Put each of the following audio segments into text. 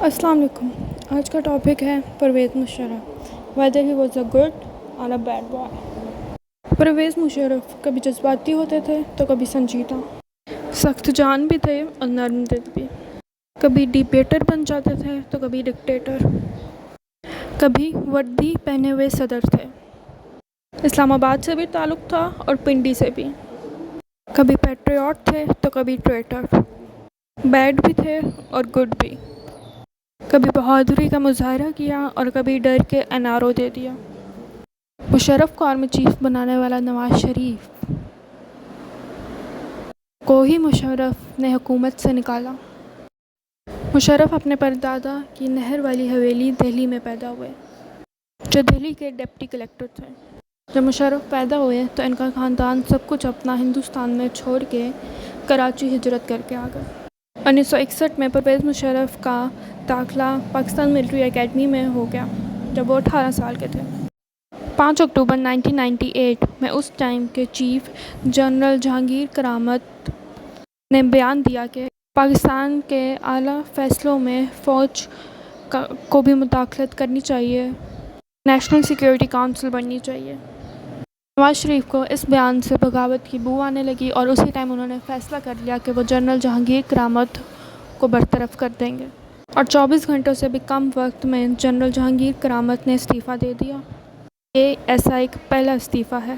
السلام علیکم۔ آج کا ٹاپک ہے Pervez Musharraf, whether he was a good or a bad boy. Pervez Musharraf کبھی جذباتی ہوتے تھے تو کبھی سنجیدہ، سخت جان بھی تھے اور نرم دل بھی، کبھی ڈیبیٹر بن جاتے تھے تو کبھی ڈکٹیٹر، کبھی وردی پہنے ہوئے صدر تھے، اسلام آباد سے بھی تعلق تھا اور پنڈی سے بھی، کبھی پیٹریوٹ تھے تو کبھی ٹریٹر، بیڈ بھی تھے اور گڈ بھی، کبھی بہادری کا مظاہرہ کیا اور کبھی ڈر کے این آر او دے دیا۔ مشرف کو آرمی چیف بنانے والا نواز شریف کو ہی مشرف نے حکومت سے نکالا۔ مشرف اپنے پردادا کی نہر والی حویلی دہلی میں پیدا ہوئے، جو دہلی کے ڈپٹی کلکٹر تھے۔ جب مشرف پیدا ہوئے تو ان کا خاندان سب کچھ اپنا ہندوستان میں چھوڑ کے کراچی ہجرت کر کے آ گئے۔ 1961 میں پرویز مشرف کا داخلہ پاکستان ملٹری اکیڈمی میں ہو گیا جب وہ 18 سال کے تھے۔ 5 اکتوبر 1998 میں اس ٹائم کے چیف جنرل جہانگیر کرامت نے بیان دیا کہ پاکستان کے اعلیٰ فیصلوں میں فوج کو بھی مداخلت کرنی چاہیے، نیشنل سیکیورٹی کونسل بننی چاہیے۔ نواز شریف کو اس بیان سے بغاوت کی بو آنے لگی اور اسی ٹائم انہوں نے فیصلہ کر لیا کہ وہ جنرل جہانگیر کرامت کو برطرف کر دیں گے، اور 24 گھنٹوں سے بھی کم وقت میں جنرل جہانگیر کرامت نے استعفیٰ دے دیا۔ یہ ایسا ایک پہلا استعفیٰ ہے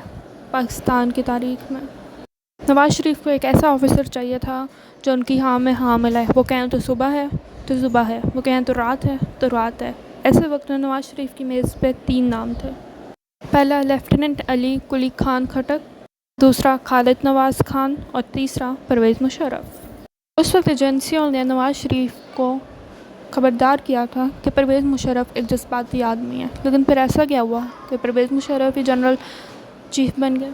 پاکستان کی تاریخ میں۔ نواز شریف کو ایک ایسا آفیسر چاہیے تھا جو ان کی ہاں میں ہاں ملائے، وہ کہیں تو صبح ہے تو صبح ہے، وہ کہیں تو رات ہے تو رات ہے۔ ایسے وقت میں نواز شریف کی میز پہ 3 نام تھے۔ پہلا لیفٹیننٹ علی قلی خان کھٹک، دوسرا خالد نواز خان اور تیسرا پرویز مشرف۔ اس وقت ایجنسیوں نے نواز شریف کو خبردار کیا تھا کہ پرویز مشرف ایک جذباتی آدمی ہے، لیکن پھر ایسا کیا ہوا کہ پرویز مشرف ہی جنرل چیف بن گئے۔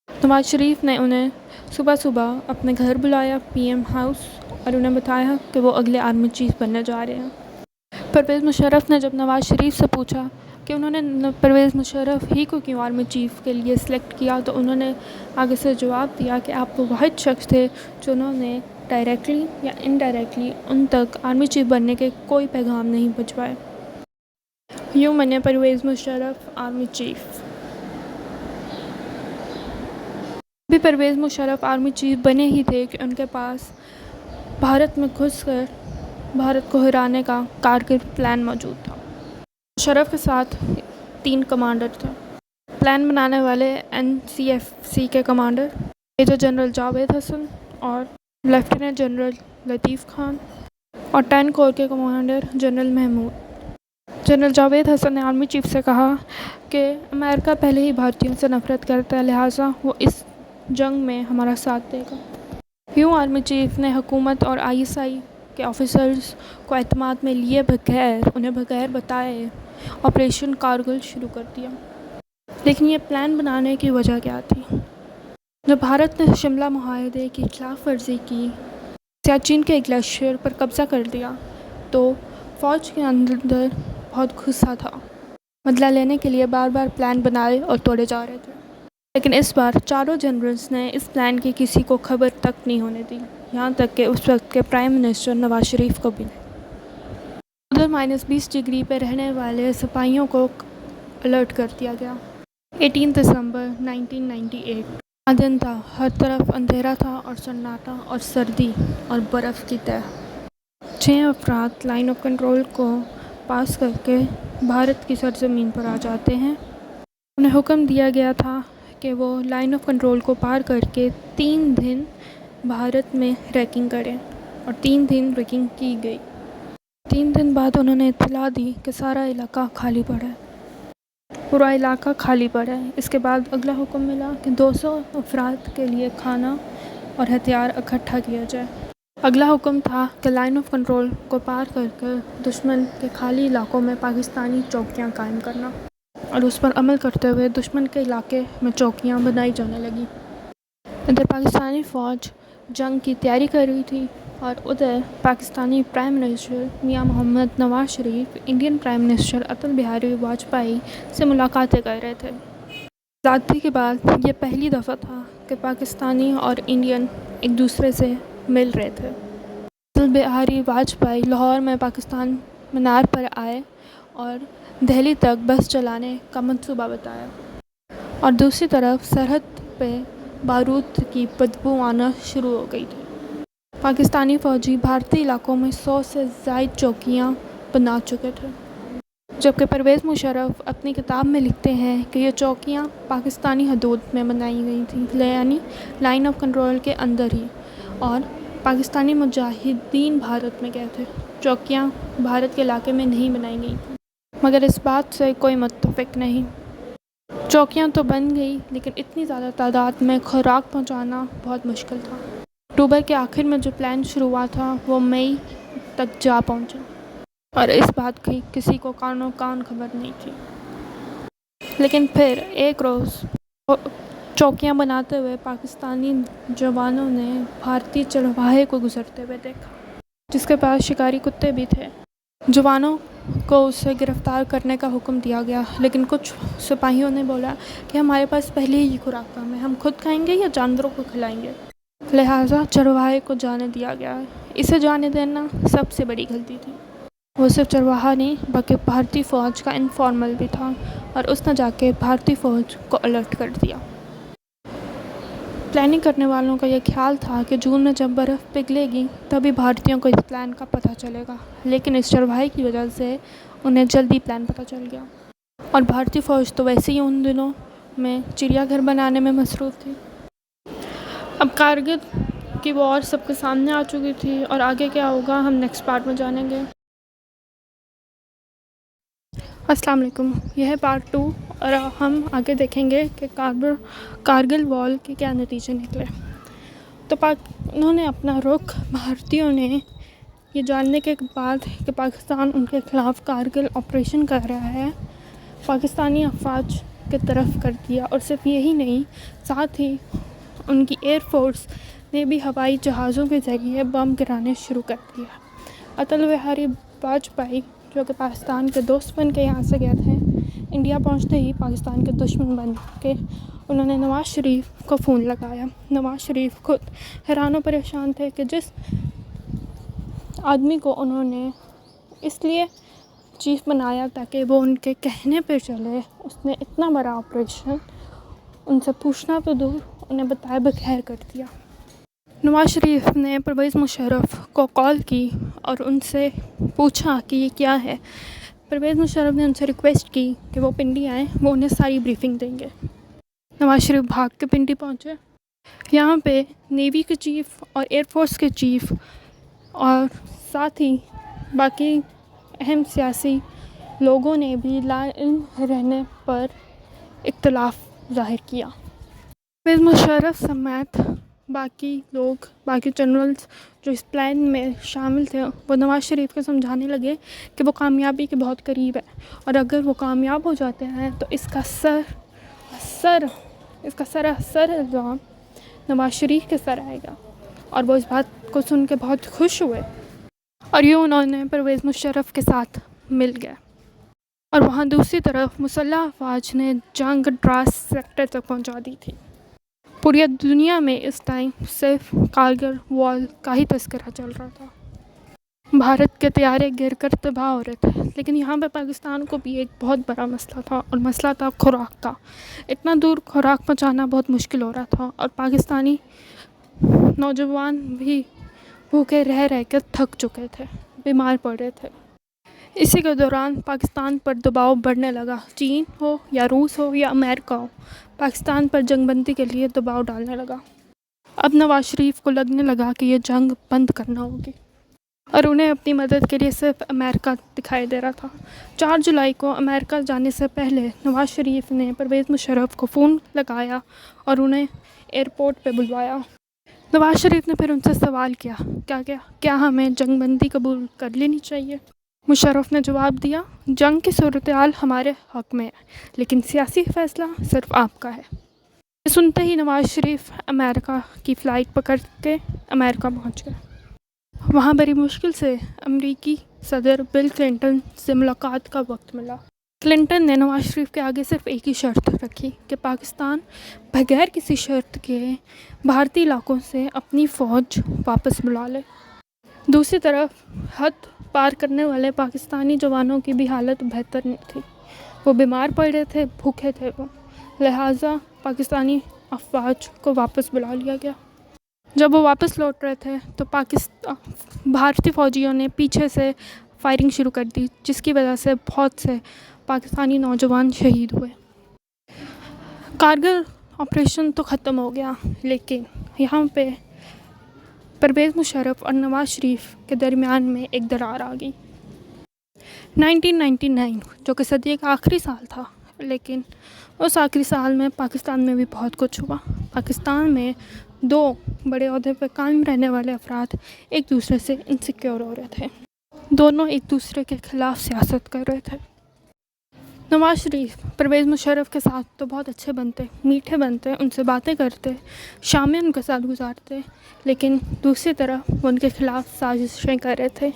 نواز شریف نے انہیں صبح صبح اپنے گھر بلایا، پی ایم ہاؤس، اور انہیں بتایا کہ وہ اگلے آرمی چیف بننے جا رہے ہیں۔ پرویز مشرف نے جب نواز شریف سے پوچھا کہ انہوں نے پرویز مشرف ہی کو کیوں آرمی چیف کے لیے سلیکٹ کیا، تو انہوں نے آگے سے جواب دیا کہ آپ وہ واحد شخص تھے جنہوں نے ڈائریکٹلی یا انڈائریکٹلی ان تک آرمی چیف بننے کے کوئی پیغام نہیں بھجوائے۔ یوں بنے پرویز مشرف آرمی چیف۔ بھی پرویز مشرف آرمی چیف بنے ہی تھے کہ ان کے پاس بھارت میں گھس کر بھارت کو ہرانے کا کارگر پلان موجود تھا۔ مشرف کے ساتھ 3 کمانڈر تھے۔ پلان بنانے والے NCFC کے commander major general Javed Hasan اور لیفٹیننٹ جنرل لطیف خان، اور 10 کور کے commander general Mahmood. General Javed Hasan نے آرمی چیف سے کہا کہ امریکہ پہلے ہی بھارتیوں سے نفرت کرتا ہے، لہٰذا وہ اس جنگ میں ہمارا ساتھ دے گا۔ یوں آرمی چیف نے حکومت اور ISI کے آفیسرز کو اعتماد میں لیے بغیر، انہیں بغیر بتائے آپریشن کارگل شروع کر دیا۔ لیکن یہ پلان بنانے کی وجہ کیا تھی؟ جب بھارت نے شملہ معاہدے کی خلاف ورزی کی، سیاچن کے گلیشیئر پر قبضہ کر لیا، تو فوج کے اندر بہت غصہ تھا، بدلہ لینے کے لیے بار بار پلان بنائے اور توڑے جا رہے تھے۔ لیکن اس بار چاروں جنرلز نے اس پلان کی کسی کو خبر تک نہیں ہونے دی، یہاں تک کہ اس وقت کے پرائم منسٹر نواز شریف کو بھی۔ ادھر -20 ڈگری پہ رہنے والے سپاہیوں کو الرٹ کر دیا گیا۔ 18 دسمبر 1998 کا دن تھا، ہر طرف اندھیرا تھا اور سناٹا اور سردی اور برف کی تہہ۔ 6 افراد لائن آف کنٹرول کو پاس کر کے بھارت کی سرزمین پر آ جاتے ہیں۔ انہیں حکم دیا گیا تھا کہ وہ لائن آف کنٹرول کو پار کر کے 3 دن بھارت میں ریکنگ کریں، اور 3 دن ریکنگ کی گئی۔ 3 دن بعد انہوں نے اطلاع دی کہ سارا علاقہ خالی پڑا ہے، پورا علاقہ خالی پڑا ہے۔ اس کے بعد اگلا حکم ملا کہ 200 افراد کے لیے کھانا اور ہتھیار اکٹھا کیا جائے۔ اگلا حکم تھا کہ لائن آف کنٹرول کو پار کر کر دشمن کے خالی علاقوں میں پاکستانی چوکیاں قائم کرنا، اور اس پر عمل کرتے ہوئے دشمن کے علاقے میں چوکیاں بنائی جانے لگیں۔ ادھر پاکستانی فوج جنگ کی تیاری کر رہی تھی، اور ادھر Pakistani prime minister Mian Muhammad Nawaz Sharif Indian prime minister Atal Bihari Vajpayee سے ملاقاتیں کر رہے تھے۔ آزادی کے بعد یہ پہلی دفعہ تھا کہ پاکستانی اور انڈین ایک دوسرے سے مل رہے تھے۔ اٹل بہاری واجپئی لاہور میں پاکستان مینار پر آئے اور دہلی تک بس چلانے کا منصوبہ بتایا، اور دوسری طرف سرحد پہ بارود کی بدبو آنا شروع ہو گئی تھی۔ پاکستانی فوجی بھارتی علاقوں میں 100 سے زائد چوکیاں بنا چکے تھے، جبکہ پرویز مشرف اپنی کتاب میں لکھتے ہیں کہ یہ چوکیاں پاکستانی حدود میں بنائی گئی تھیں، یعنی لائن آف کنٹرول کے اندر ہی، اور پاکستانی مجاہدین بھارت میں گئے تھے۔ چوکیاں بھارت کے علاقے میں نہیں بنائی گئی تھیں، مگر اس بات سے کوئی متفق نہیں۔ چوکیاں تو بن گئی، لیکن اتنی زیادہ تعداد میں خوراک پہنچانا بہت مشکل تھا۔ اکتوبر کے آخر میں جو پلان شروع ہوا تھا وہ مئی تک جا پہنچا، اور اس بات کی کسی کو کانوں کان خبر نہیں تھی۔ لیکن پھر ایک روز چوکیاں بناتے ہوئے پاکستانی جوانوں نے بھارتی چرواہے کو گزرتے ہوئے دیکھا، جس کے پاس شکاری کتے بھی تھے۔ جوانوں کو اسے گرفتار کرنے کا حکم دیا گیا، لیکن کچھ سپاہیوں نے بولا کہ ہمارے پاس پہلے ہی خوراک کم ہے، ہم خود کھائیں گے یا جانوروں کو کھلائیں گے۔ لہٰذا چرواہے کو جانے دیا گیا۔ اسے جانے دینا سب سے بڑی غلطی تھی۔ وہ صرف چرواہا نہیں بلکہ بھارتی فوج کا انفارمر بھی تھا، اور اس نے جا کے بھارتی فوج کو الرٹ کر دیا۔ پلاننگ کرنے والوں کا یہ خیال تھا کہ جون میں جب برف پگھلے گی تبھی بھارتیوں کو اس پلان کا پتہ چلے گا، لیکن اس چرواہے کی وجہ سے انہیں جلدی پلان پتہ چل گیا، اور بھارتی فوج تو ویسے ہی ان دنوں میں چڑیا گھر بنانے میں مصروف تھی۔ اب کارگل کی وار سب کے سامنے آ چکی تھی، اور آگے کیا ہوگا ہم نیکسٹ پارٹ میں جانیں گے۔ السلام علیکم، یہ ہے پارٹ 2، اور ہم آگے دیکھیں گے کہ کارگل وار کے کیا نتیجے نکلے۔ تو انہوں نے اپنا رخ بھارتیوں نے یہ جاننے کے بعد کہ پاکستان ان کے خلاف کارگل آپریشن کر رہا ہے، پاکستانی افواج کی طرف کر دیا، اور صرف یہی نہیں، ساتھ ہی ان کی ایئر فورس نے بھی ہوائی جہازوں کے ذریعے بم گرانے شروع کر دیا۔ اٹل بہاری واجپئی جو کہ پاکستان کے دوست بن کے یہاں سے گئے تھے، انڈیا پہنچتے ہی پاکستان کے دشمن بن کے انہوں نے نواز شریف کو فون لگایا۔ نواز شریف خود حیران و پریشان تھے کہ جس آدمی کو انہوں نے اس لیے چیف بنایا تاکہ وہ ان کے کہنے پہ چلے، اس نے اتنا بڑا آپریشن ان سے پوچھنا تو دور، انہیں بتائے بغیر کر دیا۔ نواز شریف نے پرویز مشرف کو کال کی اور ان سے پوچھا کہ یہ کیا ہے۔ پرویز مشرف نے ان سے ریکویسٹ کی کہ وہ پنڈی آئیں، وہ انہیں ساری بریفنگ دیں گے۔ نواز شریف بھاگ کے پنڈی پہنچے۔ یہاں پہ نیوی کے چیف اور ایئر فورس کے چیف اور ساتھ ہی باقی اہم سیاسی لوگوں نے بھی لا علم رہنے پر اختلاف ظاہر کیا۔ پرویز مشرف سمیت باقی لوگ، باقی جنرلز جو اس پلان میں شامل تھے، وہ نواز شریف کو سمجھانے لگے کہ وہ کامیابی کے بہت قریب ہے، اور اگر وہ کامیاب ہو جاتے ہیں تو اس کا سراسر الزام نواز شریف کے سر آئے گا، اور وہ اس بات کو سن کے بہت خوش ہوئے، اور یوں انہوں نے پرویز مشرف کے ساتھ مل گئے۔ اور وہاں دوسری طرف مسلح افواج نے جنگ ڈراس سیکٹر تک پہنچا دی تھی۔ پوری دنیا میں اس ٹائم صرف کارگل وار کا ہی تذکرہ چل رہا تھا۔ بھارت کے طیارے گر کر تباہ ہو رہے تھے، لیکن یہاں پہ پاکستان کو بھی ایک بہت بڑا مسئلہ تھا، اور مسئلہ تھا خوراک کا۔ اتنا دور خوراک پہنچانا بہت مشکل ہو رہا تھا، اور پاکستانی نوجوان بھی بھوکے رہ رہ کے تھک چکے تھے، بیمار پڑ رہے تھے۔ اسی کے دوران پاکستان پر دباؤ بڑھنے لگا، چین ہو یا روس ہو یا امریکہ ہو، پاکستان پر جنگ بندی کے لیے دباؤ ڈالنے لگا۔ اب نواز شریف کو لگنے لگا کہ یہ جنگ بند کرنا ہوگی، اور انہیں اپنی مدد کے لیے صرف امریکہ دکھائی دے رہا تھا۔ 4 جولائی کو امریکہ جانے سے پہلے نواز شریف نے پرویز مشرف کو فون لگایا اور انہیں ایئرپورٹ پہ بلوایا۔ نواز شریف نے پھر ان سے سوال کیا، کیا ہمیں جنگ بندی قبول کر لینی چاہیے؟ مشرف نے جواب دیا، جنگ کی صورتحال ہمارے حق میں ہے، لیکن سیاسی فیصلہ صرف آپ کا ہے۔ یہ سنتے ہی نواز شریف امریکہ کی فلائٹ پکڑ کے امریکہ پہنچ گئے۔ وہاں بڑی مشکل سے امریکی صدر بل کلنٹن سے ملاقات کا وقت ملا۔ کلنٹن نے نواز شریف کے آگے صرف ایک ہی شرط رکھی کہ پاکستان بغیر کسی شرط کے بھارتی علاقوں سے اپنی فوج واپس بلا لے۔ دوسری طرف حد پار کرنے والے پاکستانی جوانوں کی بھی حالت بہتر نہیں تھی. وہ بیمار پڑے تھے, بھوکے تھے وہ, لہٰذا پاکستانی افواج کو واپس بلا لیا گیا. جب وہ واپس لوٹ رہے تھے تو بھارتی فوجیوں نے پیچھے سے فائرنگ شروع کر دی, جس کی وجہ سے بہت سے پاکستانی نوجوان شہید ہوئے. کارگل آپریشن تو ختم ہو گیا, لیکن یہاں پہ پرویز مشرف اور نواز شریف کے درمیان میں ایک درار آ گئی. 1999 جو کہ صدی کا آخری سال تھا, لیکن اس آخری سال میں پاکستان میں بھی بہت کچھ ہوا. پاکستان میں 2 بڑے عہدے پہ قائم رہنے والے افراد ایک دوسرے سے انسیکیور ہو رہے تھے. دونوں ایک دوسرے کے خلاف سیاست کر رہے تھے. نواز شریف پرویز مشرف کے ساتھ تو بہت اچھے بنتے, میٹھے بنتے, ان سے باتیں کرتے, شامیں ان کے ساتھ گزارتے, لیکن دوسری طرف وہ ان کے خلاف سازشیں کر رہے تھے.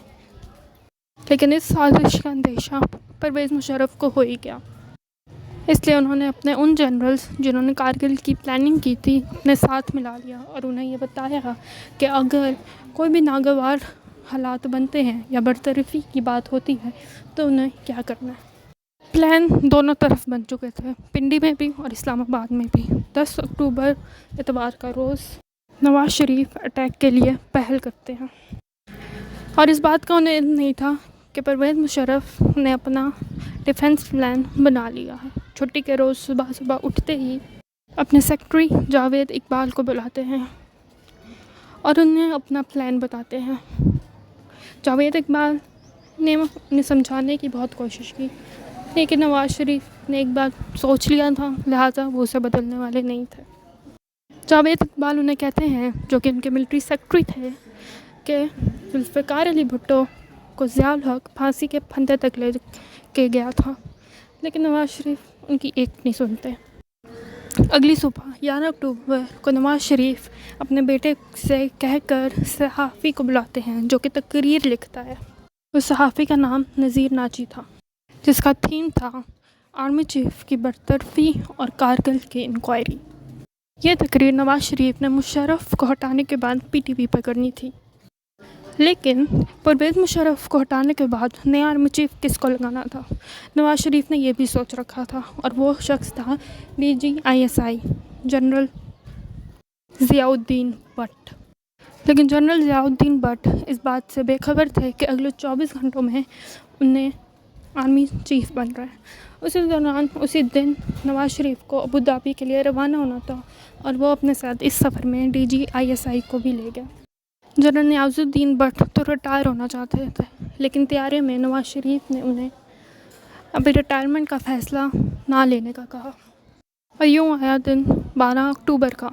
لیکن اس سازش کا اندیشہ پرویز مشرف کو ہو ہی گیا. اس لیے انہوں نے اپنے ان جنرلز جنہوں نے کارگل کی پلاننگ کی تھی اپنے ساتھ ملا لیا, اور انہیں یہ بتایا کہ اگر کوئی بھی ناگوار حالات بنتے ہیں یا برطرفی کی بات ہوتی ہے تو انہیں کیا کرنا ہے. پلان دونوں طرف بن چکے تھے, پنڈی میں بھی اور اسلام آباد میں بھی. 10 اکتوبر اتوار کا روز نواز شریف اٹیک کے لیے پہل کرتے ہیں, اور اس بات کا انہیں علم نہیں تھا کہ پرویز مشرف نے اپنا ڈیفنس پلان بنا لیا ہے. چھٹی کے روز صبح اٹھتے ہی اپنے سیکرٹری جاوید اقبال کو بلاتے ہیں اور انہیں اپنا پلان بتاتے ہیں. جاوید اقبال نے انہیں سمجھانے کی بہت کوشش کی, لیکن نواز شریف نے ایک بار سوچ لیا تھا, لہٰذا وہ اسے بدلنے والے نہیں تھے. جاوید اقبال انہیں کہتے ہیں, جو کہ ان کے ملٹری سیکرٹری تھے, کہ ذوالفقار علی بھٹو کو ضیاء الحق پھانسی کے پھندے تک لے کے گیا تھا, لیکن نواز شریف ان کی ایک نہیں سنتے. اگلی صبح 11 اکتوبر کو نواز شریف اپنے بیٹے سے کہہ کر صحافی کو بلاتے ہیں جو کہ تقریر لکھتا ہے. اس صحافی کا نام نذیر ناجی تھا, جس کا تھیم تھا آرمی چیف کی برطرفی اور کارگل کی انکوائری. یہ تقریر نواز شریف نے مشرف کو ہٹانے کے بعد پی ٹی وی پر کرنی تھی, لیکن پرویز مشرف کو ہٹانے کے بعد نیا آرمی چیف کس کو لگانا تھا. نواز شریف نے یہ بھی سوچ رکھا تھا, اور وہ شخص تھا DGISI general Zia Uddin but. لیکن جنرل ضیاء الدین بٹ اس بات سے بے خبر تھے کہ اگلے 24 گھنٹوں میں انہیں آرمی چیف بن رہے ہیں. اسی دن نواز شریف کو ابوظہبی کے لیے روانہ ہونا تھا, اور وہ اپنے ساتھ اس سفر میں DGISI کو بھی لے گئے. جنرل نیاز الدین بٹ تو ریٹائر ہونا چاہتے تھے, لیکن طیارے میں نواز شریف نے انہیں ابھی ریٹائرمنٹ کا فیصلہ نہ لینے کا کہا. اور یوں آیا دن 12 اکتوبر کا.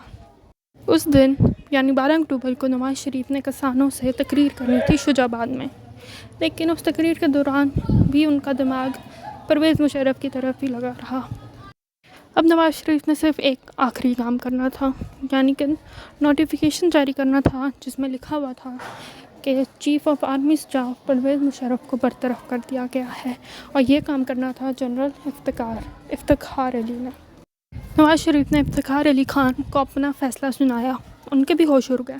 اس دن یعنی 12 اکتوبر کو نواز شریف نے کسانوں سے تقریر کرنی تھی شجاع آباد میں, لیکن اس تقریر کے دوران بھی ان کا دماغ پرویز مشرف کی طرف ہی لگا رہا. اب نواز شریف نے صرف ایک آخری کام کرنا تھا, یعنی کہ نوٹیفیکیشن جاری کرنا تھا جس میں لکھا ہوا تھا کہ chief of army staff Pervez Musharraf کو برطرف کر دیا گیا ہے, اور یہ کام کرنا تھا جنرل افتخار علی نے. نواز شریف نے افتخار علی خان کو اپنا فیصلہ سنایا, ان کے بھی ہوش اڑ گئے.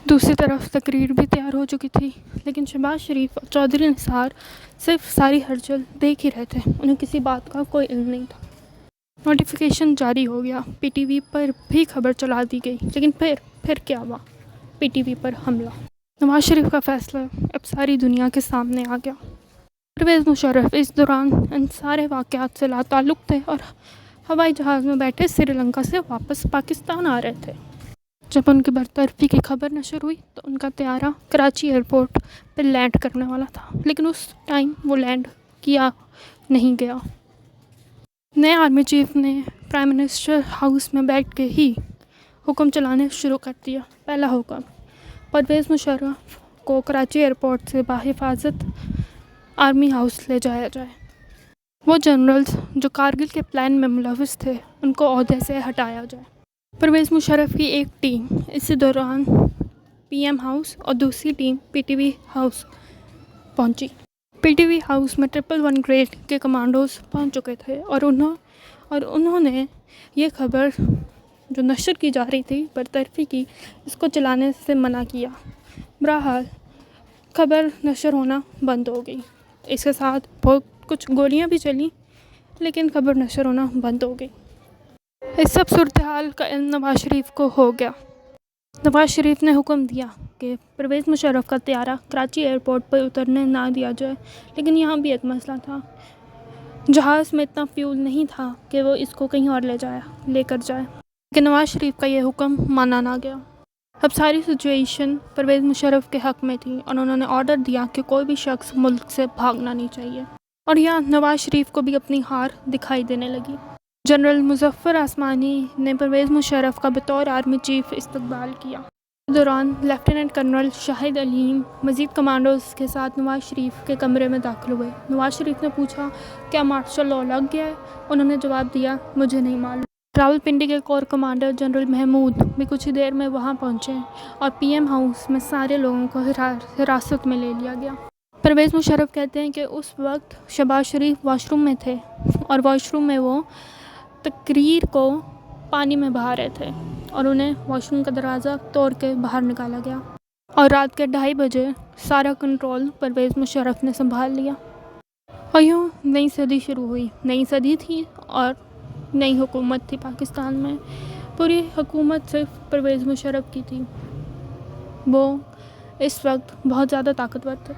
دوسری طرف تقریر بھی تیار ہو چکی تھی, لیکن شہباز شریف اور چودھری نثار صرف ساری ہلچل دیکھ ہی رہے تھے, انہیں کسی بات کا کوئی علم نہیں تھا. نوٹیفیکیشن جاری ہو گیا, پی ٹی وی پر بھی خبر چلا دی گئی, لیکن پھر کیا ہوا؟ پی ٹی وی پر حملہ. نواز شریف کا فیصلہ اب ساری دنیا کے سامنے آ گیا. پرویز مشرف اس دوران ان سارے واقعات سے لا تعلق تھے اور ہوائی جہاز میں بیٹھے سری لنکا سے واپس پاکستان آ رہے تھے. جب ان کی برطرفی کی خبر نشر ہوئی تو ان کا طیارہ کراچی ایئرپورٹ پہ لینڈ کرنے والا تھا, لیکن اس ٹائم وہ لینڈ کیا نہیں گیا. نئے آرمی چیف نے پرائم منسٹر ہاؤس میں بیٹھ کے ہی حکم چلانے شروع کر دیا. پہلا حکم, پرویز مشرف کو کراچی ایئرپورٹ سے بحفاظت آرمی ہاؤس لے جایا جائے. وہ جنرلز جو کارگل کے پلان میں ملوث تھے ان کو عہدے سے ہٹایا جائے. پرویز مشرف کی ایک ٹیم اسی دوران PM ہاؤس اور دوسری ٹیم PTV ہاؤس پہنچی. PTV ہاؤس میں 111 گریڈ کے کمانڈوز پہنچ چکے تھے, اور انہوں نے یہ خبر جو نشر کی جا رہی تھی برطرفی کی, اس کو چلانے سے منع کیا. بہرحال خبر نشر ہونا بند ہو گئی. اس کے ساتھ بہت کچھ گولیاں بھی چلیں لیکن خبر نشر ہونا بند ہو گئی. اس سب صورتحال کا علم نواز شریف کو ہو گیا. نواز شریف نے حکم دیا کہ پرویز مشرف کا طیارہ کراچی ایئرپورٹ پر اترنے نہ دیا جائے، لیکن یہاں بھی ایک مسئلہ تھا. جہاز میں اتنا فیول نہیں تھا کہ وہ اس کو کہیں اور لے کر جائے، لیکن نواز شریف کا یہ حکم مانا نہ گیا. اب ساری سچویشن پرویز مشرف کے حق میں تھی اور انہوں نے آرڈر دیا کہ کوئی بھی شخص ملک سے بھاگنا نہیں چاہیے. اور یہاں نواز شریف کو بھی اپنی ہار دکھائی دینے لگی. جنرل مظفر عثمانی نے پرویز مشرف کا بطور آرمی چیف استقبال کیا. اس دوران لیفٹیننٹ کرنل شاہد علیم مزید کمانڈوز کے ساتھ نواز شریف کے کمرے میں داخل ہوئے. نواز شریف نے پوچھا کیا مارشل لاء لگ گیا ہے؟ انہوں نے جواب دیا مجھے نہیں معلوم. راولپنڈی کے کور کمانڈر جنرل محمود بھی کچھ ہی دیر میں وہاں پہنچے اور پی ایم ہاؤس میں سارے لوگوں کو حراست میں لے لیا گیا. پرویز مشرف کہتے ہیں کہ اس وقت شہباز شریف واش روم میں تھے اور واش روم میں وہ تقریر کو پانی میں بہا رہے تھے اور انہیں واش روم کا دروازہ توڑ کے باہر نکالا گیا اور رات کے 2:30 بجے سارا کنٹرول پرویز مشرف نے سنبھال لیا. اور یوں نئی صدی شروع ہوئی. نئی صدی تھی اور نئی حکومت تھی پاکستان میں. پوری حکومت صرف پرویز مشرف کی تھی. وہ اس وقت بہت زیادہ طاقتور تھے.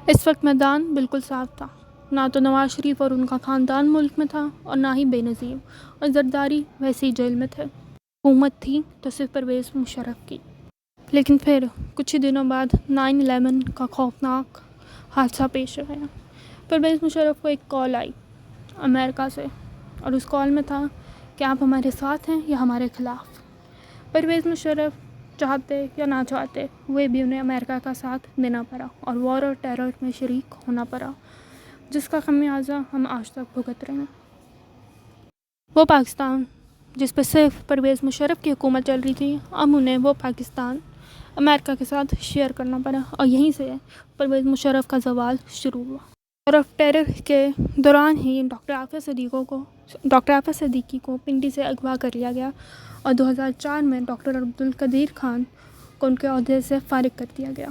اس وقت میدان بالکل صاف تھا. نہ تو نواز شریف اور ان کا خاندان ملک میں تھا اور نہ ہی بے نظیر اور زرداری ویسے ہی جیل میں تھے. حکومت تھی تو صرف پرویز مشرف کی. لیکن پھر کچھ ہی دنوں بعد 9/11 کا خوفناک حادثہ پیش آیا. پرویز مشرف کو ایک کال آئی امریکہ سے اور اس کال میں تھا کہ آپ ہمارے ساتھ ہیں یا ہمارے خلاف. پرویز مشرف چاہتے یا نہ چاہتے وہ بھی انہیں امریکہ کا ساتھ دینا پڑا اور وار اور ٹیرر میں شریک ہونا پڑا، جس کا خمیازہ ہم آج تک بھگت رہے ہیں. وہ پاکستان جس پہ صرف پرویز مشرف کی حکومت چل رہی تھی، اب انہیں وہ پاکستان امریکہ کے ساتھ شیئر کرنا پڑا اور یہیں سے پرویز مشرف کا زوال شروع ہوا. اور اب ٹیرر کے دوران ہی ڈاکٹر عافیہ صدیقی کو پنڈی سے اغوا کر لیا گیا اور 2004 میں ڈاکٹر عبدالقدیر خان کو ان کے عہدے سے فارغ کر دیا گیا.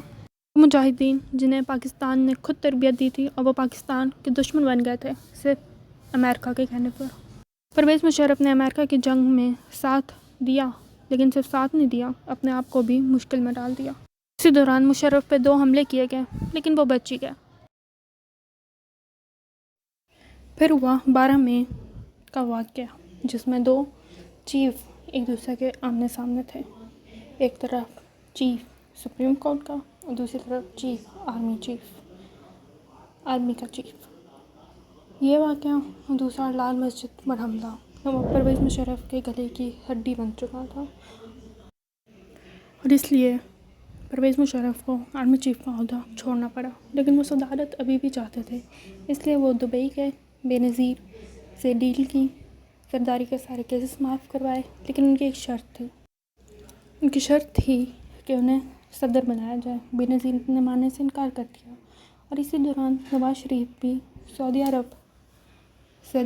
مجاہدین جنہیں پاکستان نے خود تربیت دی تھی اور وہ پاکستان کے دشمن بن گئے تھے صرف امریکہ کے کہنے پر. پرویز مشرف نے امریکہ کی جنگ میں ساتھ دیا، لیکن صرف ساتھ نہیں دیا، اپنے آپ کو بھی مشکل میں ڈال دیا. اسی دوران مشرف پہ 2 حملے کیے گئے لیکن وہ بچ ہی گئے. پھر ہوا 12 مئی کا واقعہ جس میں 2 چیف ایک دوسرے کے آمنے سامنے تھے. ایک طرف چیف سپریم کورٹ کا اور دوسری طرف آرمی کا چیف. یہ واقعہ. دوسرا لال مسجد پر حملہ. پرویز مشرف کے گلے کی ہڈی بن چکا تھا اور اس لیے پرویز مشرف کو آرمی چیف کا عہدہ چھوڑنا پڑا. لیکن وہ صدارت ابھی بھی چاہتے تھے، اس لیے وہ دبئی گئے، بے نظیر سے ڈیل کی، زرداری کے سارے کیسز معاف کروائے. لیکن ان کی ایک شرط تھی. ان کی شرط تھی کہ انہیں صدر بنایا جائے. بے نظیر نے ماننے سے انکار کر دیا. اور اسی دوران نواز شریف بھی سعودی عرب سے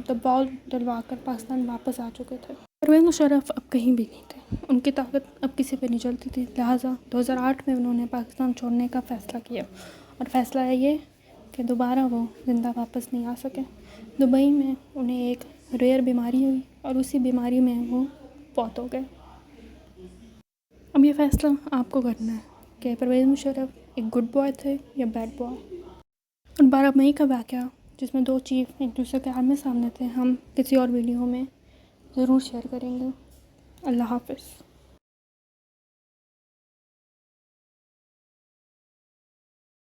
دباؤ ڈلوا کر پاکستان واپس آ چکے تھے. پرویز مشرف اب کہیں بھی نہیں تھے. ان کی طاقت اب کسی پہ نہیں چلتی تھی. لہٰذا 2008 میں انہوں نے پاکستان چھوڑنے کا فیصلہ کیا اور فیصلہ ہے یہ کہ دوبارہ وہ زندہ واپس نہیں آ سکے. دبئی میں انہیں ایک ریئر بیماری ہوئی اور اسی بیماری میں وہ فوت ہو گئے. اب یہ فیصلہ آپ کو کرنا ہے کہ پرویز مشرف ایک گڈ بوائے تھے یا بیڈ بوائے. اور 12 مئی کا واقعہ جس میں 2 چیف ایک دوسرے کے آمنے سامنے تھے، ہم کسی اور ویڈیو میں ضرور شیئر کریں گے. اللہ حافظ.